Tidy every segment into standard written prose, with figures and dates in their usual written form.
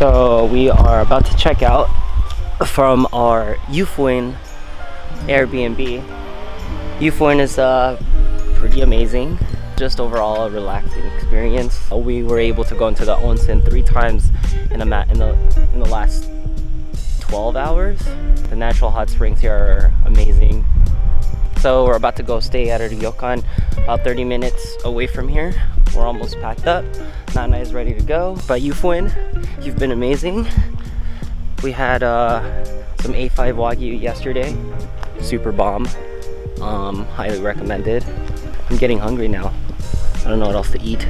So we are about to check out from our Ufuin Airbnb. Ufuin is pretty amazing. Just overall a relaxing experience. We were able to go into the onsen 3 times in the last 12 hours. The natural hot springs here are amazing. So we're about to go stay at a Ryokan about 30 minutes away from here. We're almost packed up. Nana is ready to go. But Ufuin, you've been amazing. We had some A5 Wagyu yesterday. Super bomb. Highly recommended. I'm getting hungry now. I don't know what else to eat.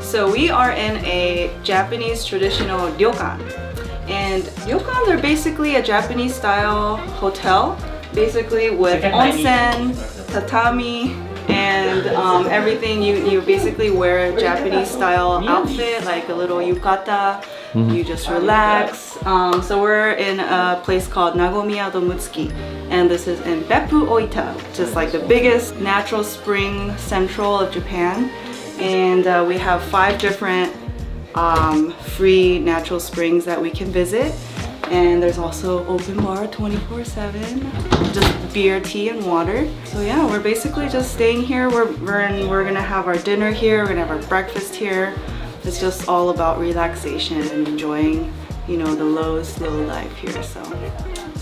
So we are in a Japanese traditional ryokan. And ryokans are basically a Japanese style hotel, basically with onsen, tatami, and everything. You basically wear a Japanese style outfit, like a little yukata. You just relax. So we're in a place called Nagomiya Domutsuki, and this is in Beppu, Oita, which is like the biggest natural spring central of Japan. And we have 5 different free natural springs that we can visit, and there's also open bar 24/7, just beer, tea, and water. So yeah, we're basically just staying here. We're gonna have our dinner here. We're gonna have our breakfast here. It's just all about relaxation and enjoying, you know, the low, slow life here. So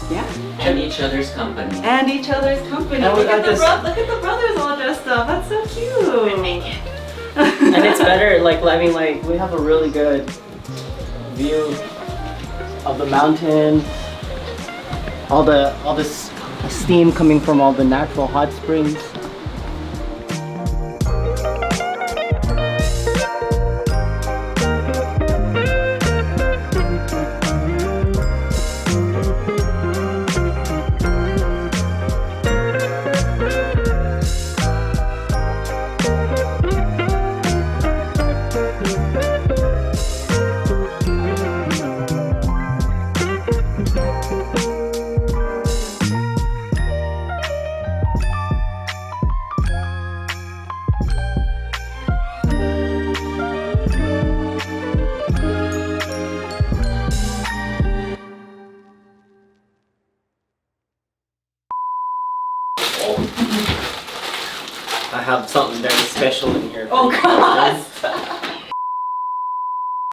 yeah. And each other's company. And each other's company. Look at the brothers all dressed up. That's so cute. And naked. And it's better, like we have a really good view of the mountain, all this steam coming from all the natural hot springs. I have something very special in here. Oh God!